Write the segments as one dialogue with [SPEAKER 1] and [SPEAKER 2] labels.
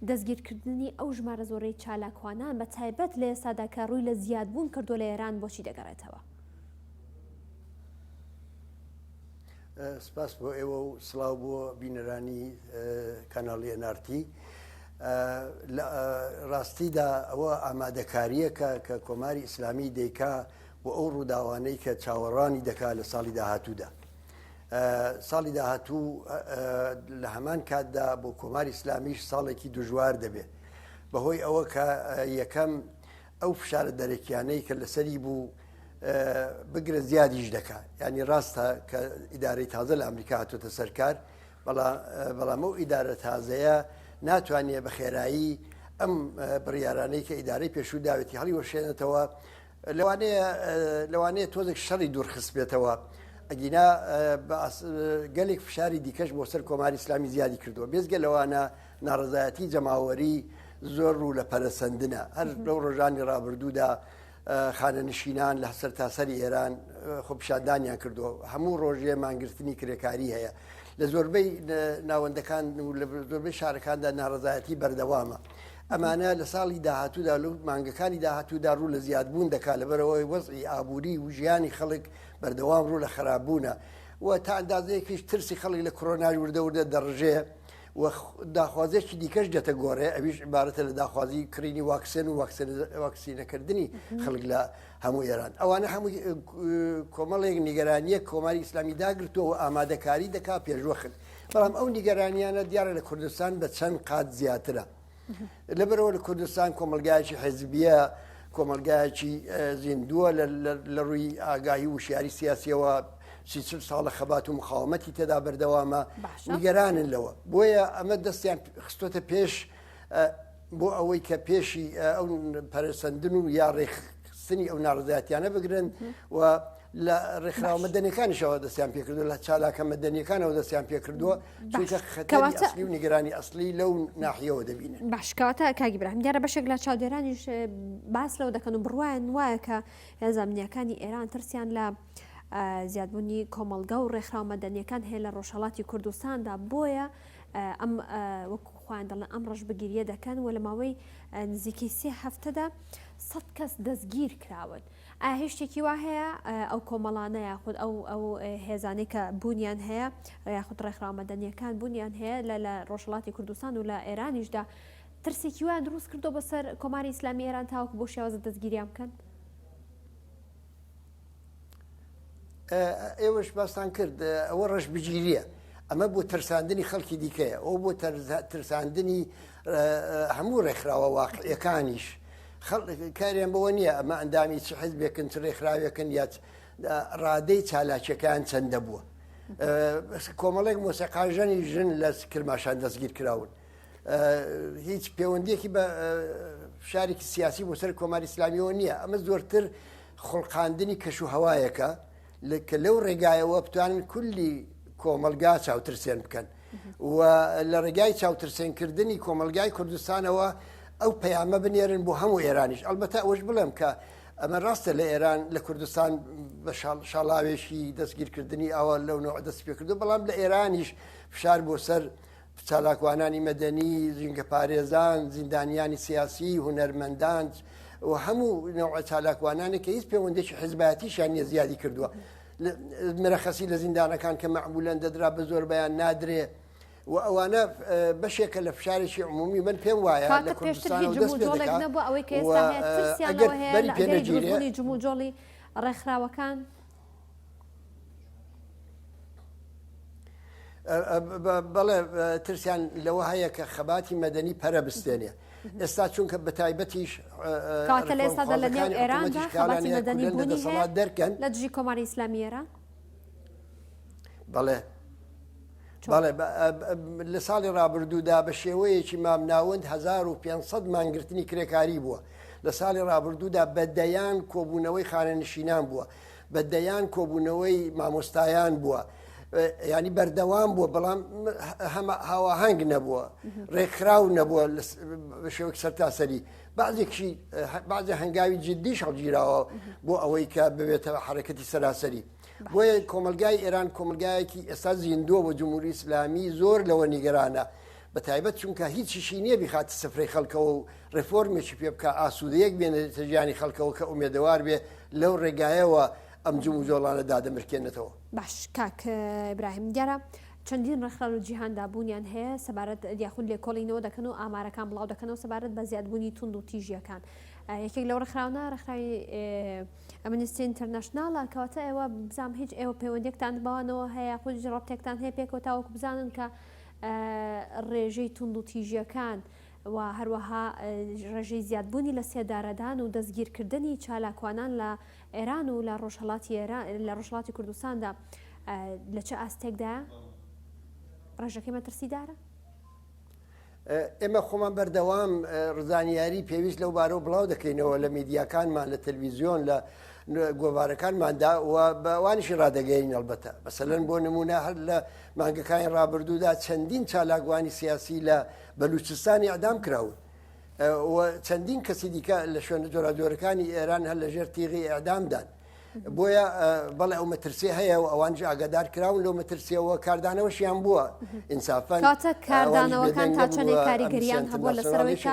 [SPEAKER 1] دەستگیرکردنی ئەو ژمارە زۆرەی چالاکوانان بە تایبەت لە ئێستادا کە ڕووی لە زیادبوون کردو لە ئێران بۆچی دەگەڕێتەوە؟
[SPEAKER 2] سپاس بۆ ئێوە و سڵاو بۆ بینەرانی کاناڵی NRT. ڕاستیدا ئەوە ئامادەکاریەکە کە کۆماری ئیسلامی دەیکا بۆ ئەو ڕووداوانەی کە چاوەڕانی دەکات لە ساڵی داهاتوودا. ساڵی داهاتوو لە هەمان کاتدا بۆ کۆماری ئیسلامیش ساڵێکی دژوار دەبێت بەهۆی ئەوە کە یەکەم ئەو فشارە دەرەکیانەی کە لەسەری بوو بگرە زیادیش دەکات. ینی ڕاستە کە ئیدارەی تازە لە ئەمریکا هاتوۆتە سەرکار، بەڵام ئەو ئیدارە تازەیە ناتوانێت بە خێرایی ئەم بڕیارانەی کە ئیدارەی پێشوو داوێتی هەڵی وەشێنێتەوە، لەوانەیە تۆزێک شەڕی دوورخست بێتەوە. ئەگینا گەلێک فشاری دیکەش بۆ سەر کۆماری ئیسلامی زیادی کردووە. بێزگە لەوانە ناڕزایەتی جەماوەری زۆر ڕوو لە پەرەسەندنە. هەر لەو ڕۆژانی ڕابردوودا خانەنشینان لە سەر تاسەری ئێران خۆپیشاندانیان کردووە. هەموو ڕۆژێ مانگرتنی کرێکاری هەیە. لە زۆربەی ناوەندەکان و لە زۆربەی شارەکاندا ناڕزایەتی بەردەوامە. ئەمانە لە ساڵی داهاتوودا لە مانگەکانی داهاتوودا ڕوو لە زیادبوون دەکات لەبەرەوەی وەزعی ئابووری و ژیانی خەڵک بەردەوام ڕوو لە خراپبوونە و تا ئەندازەیەکیش ترسی خەڵک لە کۆرۆنای وردە دەڕژێ و داخوازێکی دیکەش دێتە گۆڕێ. ئەویش عبارەتە لە داخوازی کڕینی واکسن و واکسینەکردنی خەڵک لە هەموو ئێران. ئەوانە هەموو کۆمەڵێک نیگەرانیە کۆماری ئیسلامی داگرتووە و ئامادەکاری دەکات پێشوەخت. بەڵام ئەو نیگەرانیانە دیارە لە کوردستان بە چەند قات زیاترە. لەبەرەوە لە کوردستان کۆمەلگایکی حیزبیە، کۆمەلگایکی زیندووە لە ڕووی ئاگاهی و شیاری سیاسیەوە 30 ساڵە خەبات و مخاومەتی تێدا بەردەوامە نیگەرانن لەوە. بۆیە ئەمە دەستیان خستۆتە پێش بۆ ئەوەی کە پێشی ئەو پەرسەندن و یا ڕێخستنی ئەو ناڕزایەتیانە بگرن و لە ڕێکخراوە مەدەنیەکانیشەوە دەستیان پێکردو، لە چالاکە مەدەنیەکانەوە دەستیان پێکردووە، چونکە خەتەری ئەسلی و نیگەرانی ئەسلی لەو ناحیەوە دەبینن.
[SPEAKER 1] باشکەواتە کاگی براهیم دیارە بەشێک لە چاودێرانیش باس لەوە دەکەن و بڕوایان وایە کە هێزە ئەمنیەکانی ئێران ترسیان لە زیادبوونی کۆمەڵگە و ڕێکخراو مەدەنیەکان هەیە لە ڕۆژهەڵاتی کوردستاندا. بۆیە ئەم وەکو خۆیان دەڵێن ئەم ڕەش بەگیریە دەکەن و لە ماوەی نزیکەی 3 هەفتەدا 100 کەس دەستگیر کراون. ئایا هیچ شتێکی وا هەیە ئەو کۆمەڵانە یاخود ئەو هێزانەی کە بوونیان هەیە یاخود ڕێکخراو مەدەنیەکان بوونیان هەیە لە ڕۆژهەڵاتی کوردستان و لە ئێرانیشدا ترسێکی وایان دروست کردو بەسەر کۆماری ئیسلامی ئێران تاوەکو بۆ شێوازە دەستگیریان بکەن؟
[SPEAKER 2] ئێوەش باستان کرد ئەوە ڕەش بگیریە. ئەمە بۆ ترساندنی خەڵکی دیکەیە، ئەو بۆ ترساندنی هەموو ڕێکخراوە واقعیەکانیش. کاریان بەوە نییە ئەمە ئەندامی چ حیزبێکن چ ڕێکخراوێکن یا ڕادەی چالاکیەکان چەندە بووە. کۆمەڵێک مۆسیقاژەنی ژن لە کرماشان دەستگیر کراون. هیچ پەیوەندیەکی بە شارێکی سیاسی بۆ سەر کۆماری ئیسلامیەوە نییە. ئەمە زۆرتر خوڵقاندنی کەش و هەوایەکە کە لەو ڕێگایەوە بتوانن کولی کۆمەلگا چاوترسێن بکەن و لە ڕێگای چاوترسێنکردنی کۆمەلگای کوردستانەوە ئەو پەیامە بنێرن بۆ هەموو ئێرانیش. ئەلبەتە ئەوەش بڵێم کە ئەمە ڕاستە لە ئێران لە کوردستان بە شاڵاوێشی دەستگیرکردنی ئەوە لەو نوع دەست پێ کردو، بەڵام لە ئێرانیش فشار بۆ سەر چالاکوانانی مەدەنی، ژینگە پارێزان، زیندانیانی سیاسی، هونەرمەندان و هەموو نوع چالاکوانانی کە هیچ پەیوەندێکی حیزبایەتیشیان نییە زیادی کردووە. مرەخەسی لە زیندانەکان کە مەعمولەن دەدرا بە زۆر بەیان نادرێ و ئەوانە بەشێکە لە فشارێکی عمومی من پێم وایە لە کوردستانەوە دەست پێ دەکات و ئەگەر بەری پێنەگیرێ
[SPEAKER 1] جموجۆڵی ڕێکخراوەکان
[SPEAKER 2] بەڵێ ترسیان لەوە هەیە کە خەباتی مەدەنی پەرە بستێنێ. ئێستا چونکە بەتایبەتیش
[SPEAKER 1] کاتە لە ئێستادا لە نێو ئێراندا خەباتی مەدەنی بوونی هەیە
[SPEAKER 2] دەرکەن
[SPEAKER 1] لە دژی کۆماری ئیسلامی ئێران.
[SPEAKER 2] بەڵێ بەڵێ لە ساڵی ڕابردوودا بە شێوەیەکی مامناوەند 1500 مانگرتنی کرێکاری بووە. لە ساڵی ڕابردوودا بەدەیان کۆبوونەوەی خانەنشینان بووە، بەدەیان کۆبوونەوەی مامۆستایان بووە. ینی بەردەوام بووە، بەڵام هاواهنگ نەبووە، ڕێکخراو نەبووە بە شێوەیەک سەرتاسەری. بعضی هەنگاوی جددیش هەڵگیراوە بۆ ئەوەی کە ببێتە حرەکەتی سەراسەری. بۆیە کۆمەلگای ئێران کۆمەلگایەکی ئێستا زیندووە بۆ جمهوری ئیسلامی زۆر لەوە نیگەرانە. بە تایبەت چونکە هیچیشی نییە بخاتە سفرەی خەڵکەوە و ڕێفۆرمێکی پێ بکە ئاسوودەیەک بێنێتە ژیانی خەڵکەوە کە ئومێدەوار بێ لەو ڕێگایەوە ئەم جوم و جۆڵانە دادەمرکێنێتەوە.
[SPEAKER 1] باش کاک ئیبراهیم دیارە چەندین ڕێکخراو لە جیهاندا بوونیان هەیە سەبارەت یاخود لێکۆڵینەوە دەکەن و ئامارەکان بڵاو دەکەنەوە سەبارەت بە زیادبوونی توند و تیژیەکان. یەکێک لەو ڕێکخراوانە ڕێکخراوی ئەمنیستی ئینتەرنەشناڵە کەواتە ئێوە بزانم هیچ ئێوە پەیوەندێکتان بەوانەوە هەیە خۆی ڕابطێکتان هەیە پێکەوە تاوەکو بزانن کە ڕێژەی توند و تیژیەکان و هەروەها ڕێژەی زیادبوونی لە سێدارەدان و دەستگیرکردنی چالاکوانان لە ئێران و لە ڕۆژهەڵاتی کوردستاندا لە چه ئاستێکدایە؟ ڕێژەکەی مەترسیدارە؟
[SPEAKER 2] ئێمە خۆمان بەردەوام ڕزانیاری پێویست لەو بارەوە بڵاو دەکەینەوە لە میدیاکانمان لە تەلڤیزیۆن لە گۆڤارەکانماندا و بەوانیشی ڕادەگەین ئەلبەتە بەسەلەن بۆ نمونە هەر لە مانگەکانی ڕابردوودا چەندین چالاکوانی سیاسی لە بەلوچستانی ئەدام کراون و چەندین کەسی دیکە لە شوێنە جۆراجۆرەکانی ئێران هەر لەژێر تیغی ئەعدامدان بۆیە بەڵێ ئەو مەترسیە هەیە و ئەوانج ئاگادار کراون لەو مەترسیەوە کاردانەوەشیان بووە ئینسافەن
[SPEAKER 1] کاتە کاردانەوەکان تا چەندێک کاریگەریان هەبووە لەسەرەوەیکە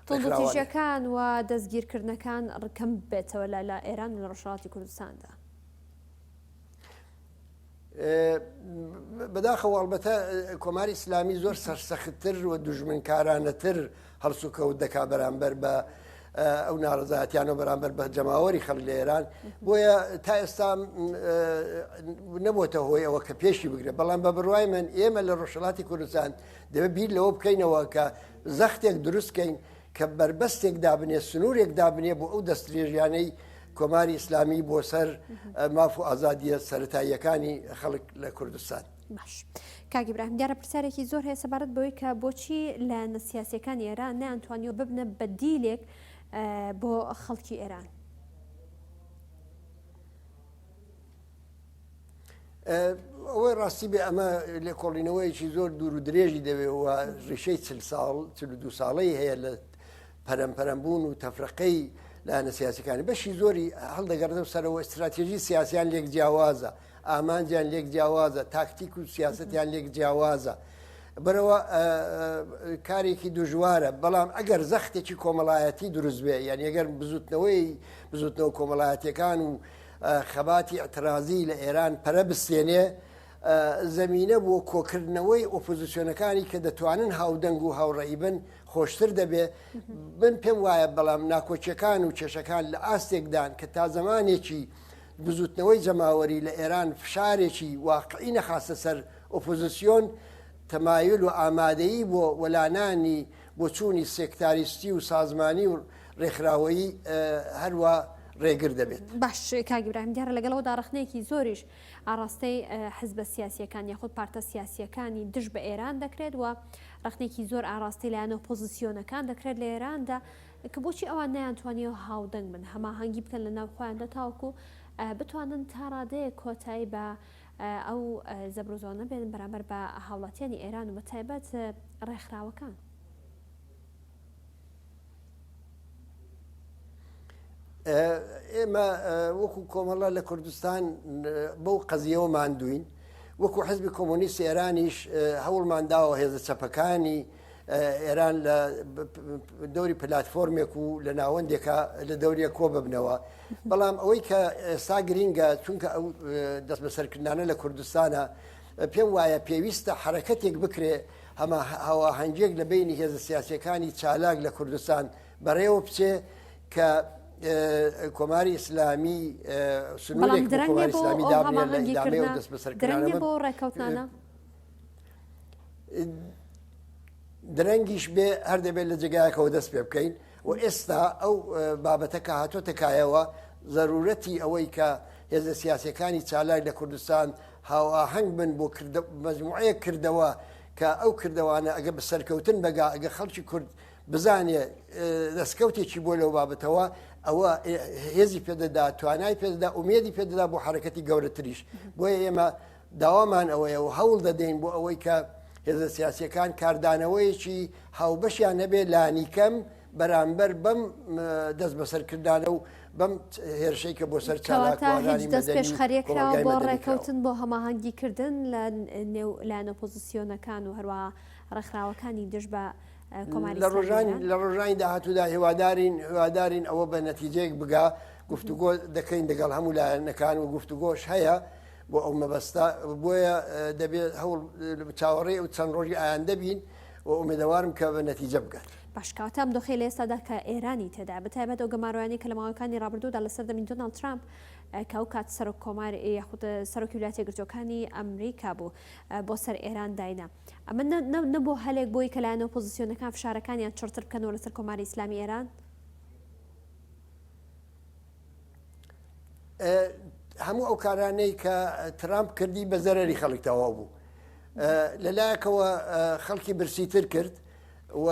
[SPEAKER 1] توندوتیژەکان و دەستگیرکردنەکان ڕکەم بێتەوە لە ئێران و لە ڕۆژهەڵاتی کوردستاندا.
[SPEAKER 2] بەداخەوە ئەڵبەتە کۆماری ئیسلامی زۆر سەرسەختتر و دوژمنکارانەتر هەڵسوکەوت دەکا بەرامبەر بە ئەو ناڕزایەتیان و بەرامبەر بە جەماوەری خەڵک لە ئێران بۆیە تا ئێستا نەبووتە هۆی ئەوە کە پێشی بگرێت بەڵام بە بڕوای من ئێمە لە ڕۆژهەڵاتی کوردستان دەبێت بیر لەوە بکەینەوە کە زەختێک دروستکەین کە بربەستێک دابنێ سنوورێک دابنێ بۆ ئەو دەستدرێژیانەی کۆماری ئیسلامی بۆ سەر ماف و ئازادیە سەرەتاییەکانی خەڵک لە کوردستان.
[SPEAKER 1] باش کاک ئیبراهیم دیارە پرسیارێکی زۆر هەیە سەبارەت بەوەی کە بۆچی لە سیاسیەکانی ئێران نەیانتوانیوە ببنە بەدیلێک بۆ خەڵکی ئێران.
[SPEAKER 2] ئەوەی ڕاستی بێ ئەمە لێکۆڵینەوەیکی زۆر دوور و درێژی دەوێت و ڕیشەی 42 ساڵەی هەیە لە پەرەمپەرەمبوون و تەفرەقەی لاەنە سیاسەکانی بەشی زۆری هەڵدەگەڕێتە سەرەوە استراتێژی سیاسیان لێک جیاوازە ئامانجیان لێک جیاوازە تاکتیک و سیاستیان لێک جیاوازە بەرەوە کارێکی دژوارە بەڵام ئەگەر زەختێکی کۆمەڵایەتی دروست بێ یان ئەگەر بزوتنەوە کۆمەڵایەتەکان و خەباتی ئەترازی لە ئێران پەرە بستێنێ زەمینە بۆ کۆکردنەوەی ئۆپۆزیسیۆنەکانی کە دەتوانن هاودەنگ و هاوڕێی بن خۆشتر دەبێ بن پێم وایە بەڵام ناکۆچیەکان و کێشەکان لە ئاستێکدان کە تا زمانێکی بزوتنەوەی جەماوەری لە ئێران فشارێکی واقعی نەخاستە سەر ئۆپۆزیسیۆن تەمایل و ئامادەیی بۆ وەلانانی بۆ چوونی سێکتاریستی و سازمانی و ڕێکخراوەیی هەروە ڕێگر دەبێت.
[SPEAKER 1] باش کاک ئیبراهیم دیارە لەگەڵەوە داڕخنەیەکی زۆریش ئاڕاستەی حزبە سیاسیەکان یاخود پارتە سیاسیەکانی دژ بە ئێران دەکرێت و ڕخنێکی زۆر ئاڕاستی لایەنە پۆزیسیۆنەکان دەکرێت لە ئێراندا کە بۆچی ئەوان نەیانتوانیەوە هاودەنگ بن هەماهەنگی بکەن لە ناو خۆیاندا تاوەکو بتوانن تا ڕادەیە کۆتایی بە ئەو زەبرۆزۆنە بێن بەرامبەر بە هاوڵاتیانی ئێران و بە تایبەت ڕێکخراوەکان.
[SPEAKER 2] ئێمە وەکو کۆمەڵە لە کوردستان بەو قەزیەوە ماندوین وەکو حزبی کۆمۆنیست ئێرانیش هەوڵمانداوە هێزە چەپەکانی ئێران لە دەوری پلاتفۆرمێک و لە ناوەندێکە لە دەوریە کۆ ببنەوە بەڵام ئەوەی کە ئێستا گرینگە چونکە ئەو دەست بەسەرکردانە لە کوردستانە پێم وایە پێویستە حرەکەتێک بکرێ هەمە هاواهەنگێک لە بینی هێزە سیاسیەکانی چالاک لە کوردستان بەڕێوە بچێ کە کۆماری ئیسلامی سنوورێک کۆماری ئیسلامی دابنێت لە ئیدامەی و دەست بەسەرکردانە
[SPEAKER 1] بۆ ڕێکەوتانە
[SPEAKER 2] درەنگیش بێ هەر دەبێت لە جێگایەکەوە دەست پێ بکەین و ئێستا ئەو بابەتەکە هاتۆتەکایەوە ضرورەتی ئەوەی کە هێزە سیاسیەکانی چالاک لە کوردستان هاواهەنگ بن بۆ مەجموعەیە کردەوە کە ئەو کردەوانە ئەگە بە سەرکەوتن بەگا ئەگە خەڵکی کورد بزانێ دەستکەوتێکی بۆ لەو بابەتەوە ئەوە هێزی پێدەدا توانای پێدەدا ئومێدی پێدەدا بۆ حرەکەتی گەورەتریش بۆیە ئێمە داوامان ئەوەیە و هەوڵ دەدەین بۆ ئەوەی کە هێزە سیاسیەکان کاردانەوەیەکی هاوبەشیان نەبێ لانیکەم بەرامبەر بەم دەست بەسەرکردانە و بەم هێرشەی کە بۆ سەر چالاکوانانی
[SPEAKER 1] دەست پێش خەریەکراوە بۆ ڕێکەوتن بۆ هەماهەنگیکردن لە لاەنە پۆزیسیۆنەکان و هەروە ڕێکخراوەکانی دژ بە کۆماری
[SPEAKER 2] لە ڕۆژانی داهاتوودا هیوادارین ئەوە بە نەتیجەیەک بگا گفتوگۆ دەکەین لەگەڵ هەموو لایەنەکان و گفتوگۆش هەیە بۆ ئەو مەبەستا بۆیە دەبێت هەوڵ چاوەڕێ و چەند ڕۆژی ئایندە بین و ئومێدەوارم کە بە نەتیجە بگات.
[SPEAKER 1] باشکاتام دۆخی لە ئێستادا کە ئێرانی تێدا بەتایبەت ئەو گەماڕوانی کە لە ماوەکانی ڕابردوودا لە سەردەمی دۆناڵد ترامپ کە ئەو کات سەرۆک کۆمار یاخود سەرۆکی ویلایەتە یەکگرتووەکانی ئەمریکا بوو بۆ سەر ئێران داینا ئەمە نەبوو هەلێک بۆی کە لایەنە ئۆپۆزیسیۆنەکان فشارەکانیان چڕتر بکەنەوە لەسەر کۆماری ئیسلامی ئێران؟
[SPEAKER 2] هەموو ئەو کارانەی کە ترامپ کردی بە زەرەری خەڵک تەواو بوو لەلایەکەوە خەڵکی برسیتر کرد و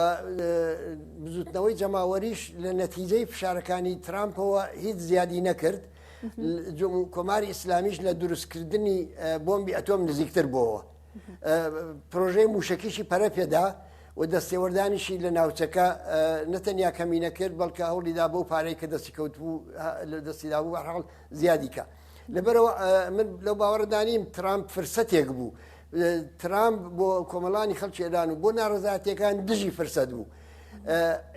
[SPEAKER 2] بزوتنەوەی جەماوەریش لە نەتیجەی فشارەکانی ترامپەوە هیچ زیادی نەکرد کۆماری ئیسلامیش لە دروستکردنی بۆمبی ئەتۆم نزیکتر بووەوە پرۆژەی موشکیشی پەرە پێدا و دەستێوەردانیشی لە ناوچەکە نەتەنیا کەمی نەکرد بەڵکە هەوڵیدا بۆ پارەی کە دەستی کەوتبوو لە دەستیدا بوو هەڵ زیادیکە لەبەرەوە من لەو باوەڕدانیم ترامپ فرسەتێک بوو ترامپ بۆ کۆمەڵانی خەڵکی ئێران و بۆ ناڕزاتیەکان دژی فرسەت بوو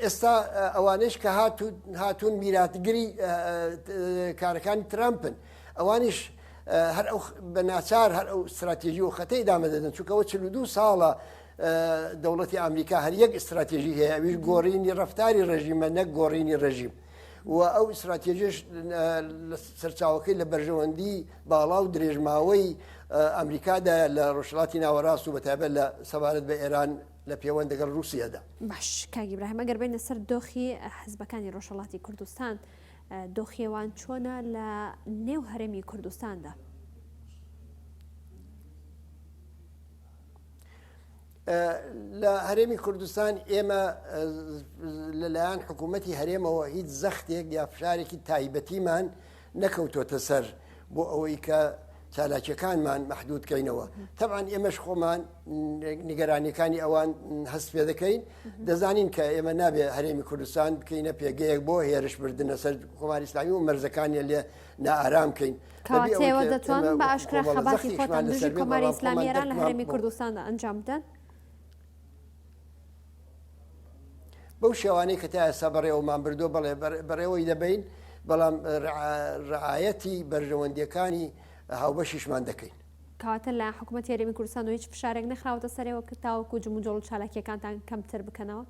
[SPEAKER 2] ئێستا ئەوانش کە هاتوون میراتگری کارەکانی ترامپن ئەوانیش هەر ئەو بە ناچار هەر ئەو استراتێژی و خەتەی دامە دەدەن چونکەوە 42 ساڵە دەوڵەتی ئەمریکا هەر یەک استراتێژی هەیە ئەویش گۆڕینی ڕەفتاری ڕژیمە نەک گۆڕینی ڕژیم و ئەو استراتێژیش سەرچاوەکەی لە بەرژەوەندی باڵا و درێژماوەی ئەمریکادا لە ڕۆژهەڵاتی ناوەڕاست و بەتایبەت لە سەبارەت بە ئێران لە پەیوەند لەگەڵ رووسیادا.
[SPEAKER 1] باش کاگی ئیبراهیم ئەگەر بینە سەر دۆخی حزبەکانی ڕۆژهەڵاتی کوردستان دۆخیەوان چۆنە لە نێو هەرێمی کوردستاندا؟
[SPEAKER 2] لە هەرێمی کوردستان ئێمە لەلایەن حکوومەتی هەرێمەوە هیچ زەختێک یا فشارێکی تایبەتیمان نەکەوتۆتە سەر بۆ ئەوەی کە چالاکیەکانمان مەحدودکەینەوە تەبعاً ئێمەش خۆمان نیگەرانیەکانی ئەوان هەست پێ دەکەین دەزانین کە ئێمە نابێ هەرێمی کوردستان بکەینە پێگەیەک بۆ هێرش بردنە سەر کۆماری ئیسلامی و مەرزەکانی لێ نائارام بکەین
[SPEAKER 1] کاتێوە دەتوانن بە ئاشکرا خەباتی خۆتان دژی کۆماری ئیسلامی ئێران لە هەرێمی کوردستاندا ئەنجام بدەن؟
[SPEAKER 2] بەو شێوانەی کە تا ئێستا بەڕێوەمان بردووە بەڵێ بەڕێوەی دەبین بەڵام ڕعایەتی بەرژەوەندیەکانی هاوبەشیشمان دەکەین.
[SPEAKER 1] کەواتە لە حکوومەتی هەرێمی کوردستان و هیچ فشارێک نەخراوەتە سەرەوە کە تاوەکو جم و جۆڵ و چالاکیەکانتان کەمتر بکەنەوە؟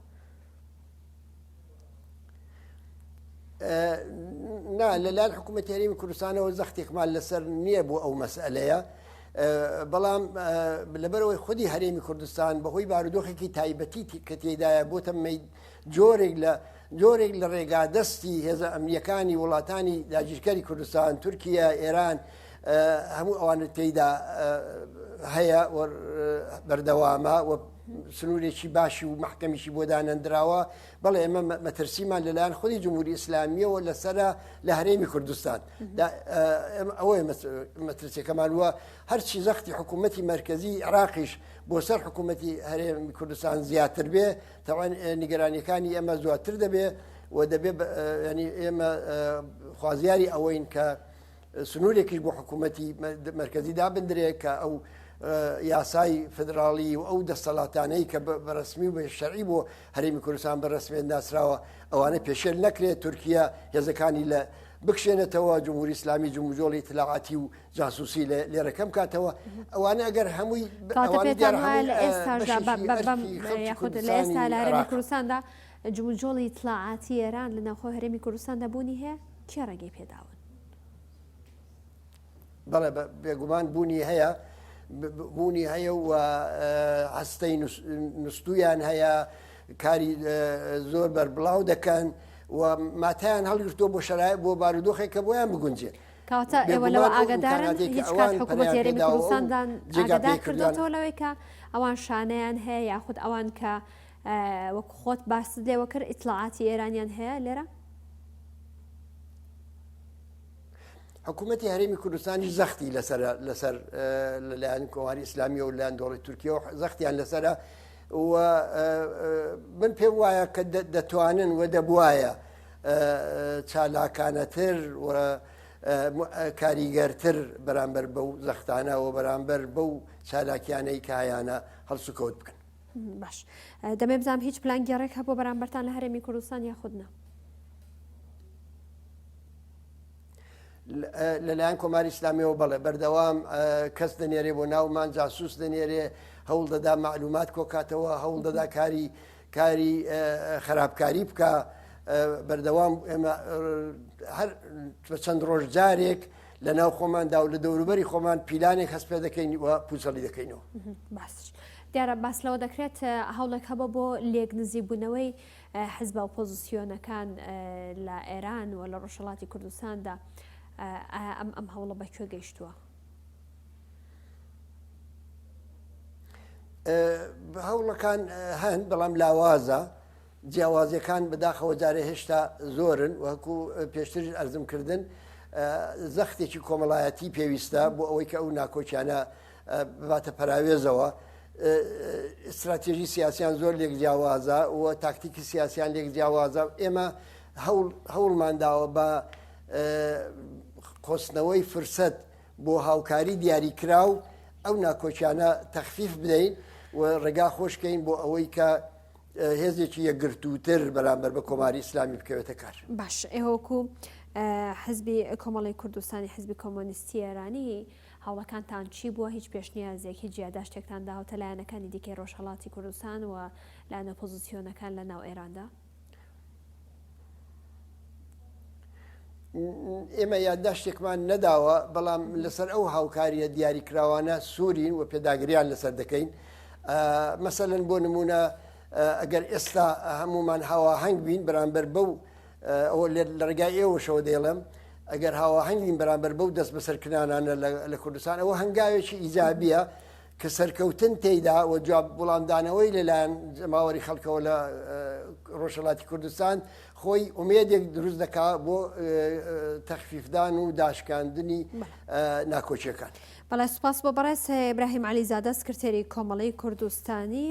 [SPEAKER 2] نا لەلایەن حکوومەتی هەرێمی کوردستانەوە زەختێکمان لەسەر نییە بۆ ئەو مەسئلەیە بەڵام لەبەرەوەی خودی هەرێمی کوردستان بەهۆی بارودۆخێکی تایبەتی کە تێدایە بۆتە جۆرێک لە ڕێگادەستی هێزە ئەمنیەکانی وڵاتانی داگیرکەری کوردستان تورکیا ئێران هەموو ئەوانە تێیدا هەیە بەردەوامە و سنوورێکی باشی و محکەمیشی بۆ دانەندراوە بەڵێ ئێمە مەترسیمان لەلایەن خودی جمهوری ئیسلامیەوە لەسەرە لە هەرێمی کوردستان ئەوەی مەترسیەکەمان وە هەرچی زەختی حکوومەتی مرکزی عراقیش بۆ سەر حکوومەتی هەرێمی کوردستان زیاتر بێ تاوان نیگەرانیەکانی ئێمە زیاتر دەبێ و دەبێ ینی ئێمە خوازیاری ئەوەین کە سنوورێکیش بۆ حکوومەتی مرکزی دابدرێت کە ئەو یاسای فدراڵی و ئەو دەسەڵاتانەی کە بەڕسمی و بە شەرعی بۆ هەرێمی کوردستان بەڕسمێن ناسراوە ئەوانە پێشێل نەکرێت تورکیا هێزەکانی لە بکشێنێتەوە جمهوری ئیسلامی جمهوریۆڵی اطلاعاتی و جاسوسی لێرەکەم کاتەوە ئەوانە ئەگەر هەمووی
[SPEAKER 1] لە ئێستا لە هەرێمی کوردستاندا جمهوریۆڵی اطلاعاتی ئێران لە ناوخۆ هەرێمی کوردستاندا بوونی هەیە کێ ڕێگەی پێداون؟
[SPEAKER 2] بەڵێ بێگومان بوونی هەیە و هەستەی نووسیان هەیە کاری زۆر بەربڵاو دەکەن و ماتیان هەڵگرتووە بۆ شەرایط بۆ بارودۆخێک کە بۆیان بگونجێت.
[SPEAKER 1] کەواتە ئێوە لەوە ئاگادارن هیچ کات حکوومەتی هەرێمی کوردستاندان ئاگادار کردوێتەوە لەوەی کە ئەوان شانەیان هەیە یاخود ئەوان کە وەکو خۆت باست لێوە کرد ئیطلاعاتی ئێرانیان هەیە لێرە؟
[SPEAKER 2] حکوومەتی هەرێمی کوردستانی زەختی لەسەر لەلایەن کۆماری ئیسلامی و لەلایەن دەوڵەتی تورکیا و زەختیان لەسەرە و من پێم وایە کە دەتوانن و دەبوایە چالاکانەتر و کاریگەرتر بەرامبەر بەو زەختانە و بەرامبەر بەو چالاکیانەی کایانە هەڵسوکەوت بکەن.
[SPEAKER 1] باش دەمێ بزانم هیچ پلانگەڕێک هەبوو بەرامبەرتان لە هەرێمی کوردستان یاخودنا
[SPEAKER 2] لەلایەن کۆماری ئیسلامیەوە بەڵێ بەردەوام کەس دەنێرێ بۆ ناومان جاسووس دەنێرێ هەوڵ دەدا معلومات کۆکاتەوە هەوڵ دەدا کاری خراپکاری بکە بەردەوام ئێمە هەر چەند ڕۆژ جارێک لە ناو خۆماندا و لە دەوروبەری خۆمان پیلانێک هەست پێ دەکەین و پوسەڵی دەکەینەوە
[SPEAKER 1] باش دیارە باسلەوە دەکرێت هەوڵێک هەبە بۆ لێک نزیبوونەوەی حزب ئۆپۆزیسیۆنەکان لە ئێران و لە ڕۆژهەڵاتی کوردستاندا ئەم هەوڵە بەکوێ گەیشتووە
[SPEAKER 2] هەوڵەکان هەن بەڵام لاوازە جیاوازیەکان بەداخەوە جارێ هێشتا زۆرن وەکو پێشتر ئەرزمکردن زەختێکی کۆمەڵایەتی پێویستە بۆ ئەوەی کە ئەو ناکۆچیانە بباتە پەراوێزەوە استراتێژی سیاسیان زۆر لێک جیاوازە و تاکتیکی سیاسیان لێک جیاوازە ئێمە هەوڵمان داوە بە خۆستنەوەی فرسەت بۆ هاوکاری دیاریکراو ئەو ناکۆچیانە تەخفیف بدەین و ڕێگا خۆشکەین بۆ ئەوەی کە هێزێکی یەکگرتووتر بەرامبەر بە کۆماری ئیسلامی بکەوێتە کار
[SPEAKER 1] باش ئێوەکو حزبی کۆمەڵی کوردستانی حزبی کۆمۆنیستی ئێرانی هەوڵەکانتان چی بووە هیچ پێشنیازێک هیچ جیاداشتێکتان داوتە لایەنەکانی دیکەی ڕۆژهەڵاتی کوردستان و لایەنە ئۆپۆزیسیۆنەکان لە ناو ئێراندا
[SPEAKER 2] ئێمە یادداشتێکمان نەداوە بەڵام لەسەر ئەو هاوکاریە دیاریکراوانە سوورین و پێداگریان لەسەر دەکەین مەسەلەن بۆ نمونە ئەگەر ئێستا هەمومان هاواهەنگ بین بەرامبەر بەو ئەوە لە ڕێگای ئێوەشەوە دێڵم ئەگەر هاواهەنگین بەرامبەر بەو دەست بەسەرکردانانە لە کوردستان ئەوە هەنگاوێکی ئیجابیە کە سەرکەوتن تێیدا و جواب وەڵامدانەوەی لەلایەن جەماوەری خەڵکەوە لە ڕۆژهەڵاتی کوردستان خۆی ئومێدێک دروست دەکات بۆ تەخفیفدان و داشکاندنی ناکۆچیەکان.
[SPEAKER 1] بەڵێ سوپاس بۆ بەڕێز ئیبراهیم عەلیزادە سکرتێری کۆمەڵی کوردستانی